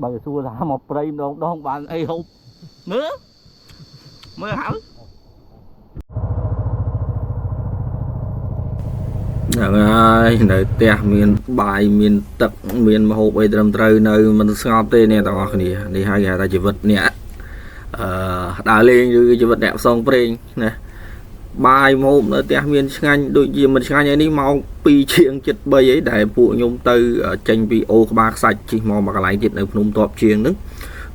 បើសួរថាមកព្រៃម្ដងបានអីហូបមើលហើយហ្នឹងហើយនៅផ្ទះមានបាយមានទឹកមានម្ហូបអីត្រឹមត្រូវនៅមិនស្ងប់ទេអ្នកទាំងអស់គ្នានេះហើយគេហៅថាជីវិតអ្នកដើរលេងឬជីវិតអ្នកផ្សងព្រេងណាបាយម្ហូបនៅផ្ទះមានឆ្ងាញ់ដូចជាមិនឆ្ងាញ់ឯនេះម៉ោង2ជាង7:03អីដែលពួកខ្ញុំទៅចេញពីអូក្បាលខ្សាច់ជិះមកកន្លែងទៀតនៅភ្នំតបជាងហ្នឹង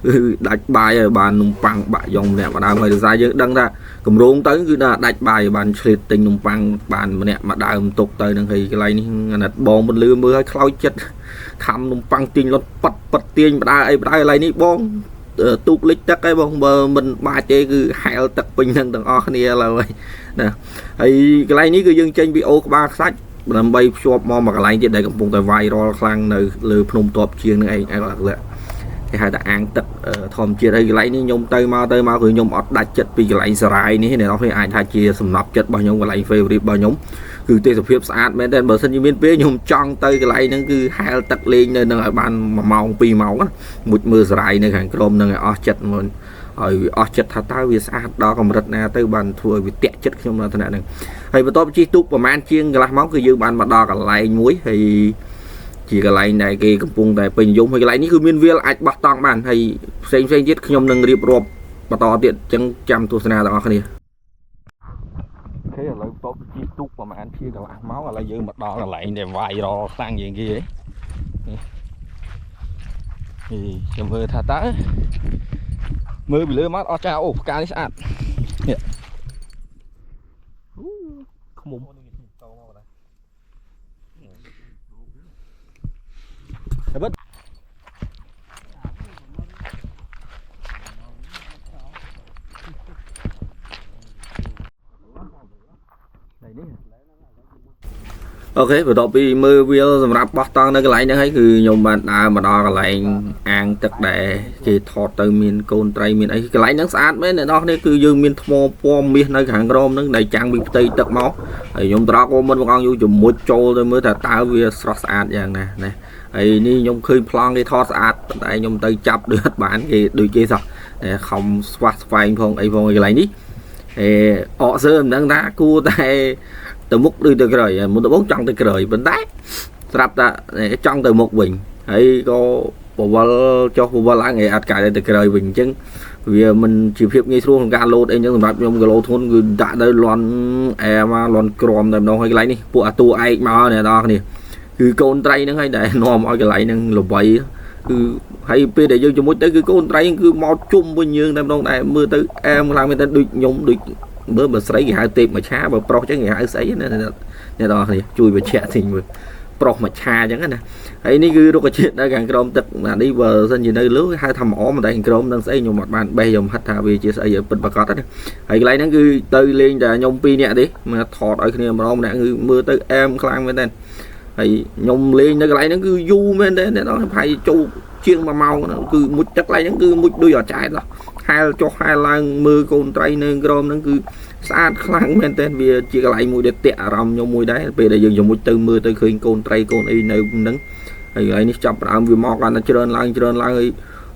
គឺដាច់បាយឲ្យបាននំប៉័ងបាក់យ៉ងម្នាក់ម្ដងហើយដោយសារយើងដឹងថាកម្រងទៅគឺថាដាច់បាយបានឆ្លៀតទិញនំប៉័ងបានម្នាក់ម្ដើមទុកទៅនឹងហើយកន្លែងនេះអាណិតបងមិនលឺមើលឲ្យខ្លោចចិត្តខំនំប៉័ងទាញលុតប៉ាត់ទាញម្ដើអីម្ដើកន្លែងនេះបងទូកលិចទឹកឯងបងបើមិនបាច់ទេគឺហែលទឹកពេញហ្នឹងទាំងអស់គ្នាឡើយណាហើយកន្លែងនេះគឺយើងចេញពីអូក្បាលខ្សាច់ដើម្បីភ្ជាប់មកកន្លែងទៀតដែលកំពុងតែ viral ខ្លាំងនៅលើភ្នំតបជាងនឹងឯងគេហៅថាអាងទឹកធម្មជាតិហើយកន្លែងនេះខ្ញុំទៅមកគឺខ្ញុំអត់ដាច់ចិត្តពីកន្លែងសរាយនេះអ្នកនរគ្នាអាចថាជាសំណប់ចិត្តរបស់ខ្ញុំកន្លែង favorite របស់ខ្ញុំគឺទេសភាពស្អាតមែនទេបើសិនជាមានពេលខ្ញុំចង់ទៅកន្លែងហ្នឹងគឺហែលទឹកលេងនៅនឹងឲ្យបាន1ម៉ោង2ម៉ោងមុជមើលសរាយនៅខាងក្រោមនឹងឲ្យអស់ចិត្តមកហើយអស់ចិត្តថាតើវាស្អាតដល់កម្រិតណាទៅបានធ្វើឲ្យវាតាក់ចិត្តខ្ញុំនៅថ្នាក់ហ្នឹងហើយបន្ទាប់ជិះទូកប្រហែលជាងកន្លះម៉ោងគឺយើងបានមកដល់កន្លែងមួយហើយជាកន្លែងដែលគេកំពុងតែពេញនិយមហើយកន្លែងនេះគឺមានវាលអាចបោះតង់បានហើយផ្សេងទៀតខ្ញុំនឹងរៀបរាប់បន្តទៀតអញ្ចឹងចាំទស្សនាទាំងអស់គ្នាអូខេឥឡូវបន្ទាប់ជិះទូកប្រហែលជាកន្លះម៉ោងឥឡូវយើងមកដល់កន្លែងដែល viral ខ្លាំងជាងគេហ៎ខ្ញុំមើលថាតើមើលពីលើមកអស់ចាអូផ្កានេះស្អាតនេះខ្មុំបិទអូខេបន្ទាប់ពីមើលវាលសម្រាប់បោះតង់នៅកន្លែងហ្នឹងហើយគឺខ្ញុំបានដើរមកដល់កន្លែងអាងទឹកដែលគេថតទៅមានកូនត្រីមានអីកន្លែងហ្នឹងស្អាតមែនអ្នកនរគ្នាគឺយើងមានថ្មពណ៌មាសនៅខាងក្រោមហ្នឹងដែលចាំងពីផ្ទៃទឹកមកហើយខ្ញុំត្រកក៏មិនបងអង្គយូរជំមុជចូលទៅមើលថាតើវាស្រស់ស្អាតយ៉ាងណាណាហើយនេះខ្ញុំឃើញប្លង់គេថតស្អាតប៉ុន្តែខ្ញុំទៅចាប់ដូចអត់បានគេដូចគេសោះតែខំស្វាស់ស្វែងផងអីផងកន្លែងនេះអកសើមិនដឹងថាគួរតែទៅមុខដូចទៅក្រោយមុនដំបូងចង់ទៅក្រោយប៉ុន្តែស្រាប់តែចង់ទៅមុខវិញហើយក៏បវលចុះបវលឡើងឯអត់កើតទៅក្រោយវិញអញ្ចឹងវាមិនជាភាពងាយស្រួលក្នុងការលោតអីអញ្ចឹងសម្រាប់ខ្ញុំគីឡូធុនគឺដាក់ទៅលន់អែមកលន់ក្រមតែម្ដងហើយកន្លែងនេះពួកអាតួឯកមកអ្នកនរគ្នាគឺកូនត្រីហ្នឹងហើយដែលនាំឲ្យកន្លែងហ្នឹងល្បីគឺហើយពេលដែលយើងជាមួយទៅគឺកូនត្រីគឺមកជុំវិញយើងតែម្ដងដែរមើលទៅអែមខ្លាំងមែនតើដូចខ្ញុំដូចមើលបើស្រីគេហៅទេពមច្ឆាបើប្រុសចឹងគេហៅស្អីណាអ្នកនរគ្នាជួយបញ្ជាក់ទីមើលប្រុសមច្ឆាចឹងណាហើយនេះគឺរុក្ខជាតិនៅខាងក្រោមទឹកអានេះបើសិនជានៅលើហៅថាម្អមតែខាងក្រោមនឹងស្អីខ្ញុំអត់បានបេះខ្ញុំហិតថាវាជាស្អីពិតប្រាកដណាហើយកន្លែងហ្នឹងគឺទៅលេងតែខ្ញុំ2នាក់ទេមកថតឲ្យគ្នាម្ដងម្នាក់គឺមើលទៅអែមខ្លាំងមែនតើហើយខ្ញុំលេងនៅកន្លែងហ្នឹងគឺយូរមែនទេអ្នកនរប្រហែលចូលជាង1ម៉ោងគឺមុជទឹកកន្លែងហ្នឹងគឺមុជដូចអត់ចែកហោះហែលចុះហែលឡើងមើលកូនត្រីនៅក្រោមហ្នឹងគឺស្អាតខ្លាំងមែនតើវាជាកន្លែងមួយដែលតាក់អារម្មណ៍ខ្ញុំមួយដែរពេលដែលយើងជាមួយទៅមើលទៅឃើញកូនត្រីកូនអីនៅហ្នឹងហើយកន្លែងនេះចាប់ផ្ដើមវាមកកាន់តែច្រើនឡើងហើយ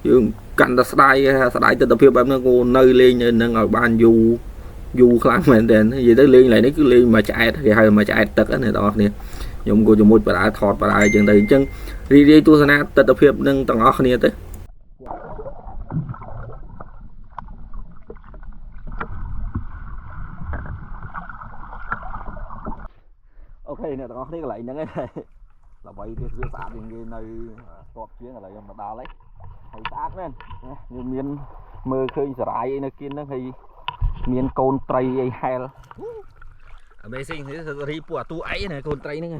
យើងកាន់តែស្ដាយទស្សនវិជ្ជាបែបហ្នឹងក៏នៅលេងនៅហ្នឹងឲ្យបានយូរខ្លាំងមែនតើនិយាយទៅលេងកន្លែងនេះគឺលេងមួយឆ្អែតគេហៅមួយឆ្អែតទឹកណាអ្នកនរគ្នាខ្ញុំក៏ជាមួយបដាថតបដាអញ្ចឹងទៅអញ្ចឹងរីករាយទស្សនាទស្សនវិជ្ជានឹងទាំងអស់គ្នាទៅអូខេអ្នកទាំងអស់គ្នាកន្លែងហ្នឹងឯងដើម្បីវាស្អាតជាងគេនៅតបជាងឥឡូវខ្ញុំមកដល់ហើយស្អាតមែនយើងមានមើលឃើញសរាយអីនៅគៀនហ្នឹងហើយមានកូនត្រីអីហែល Amazing នេះរីពួកអាទូអីណាកូនត្រីហ្នឹង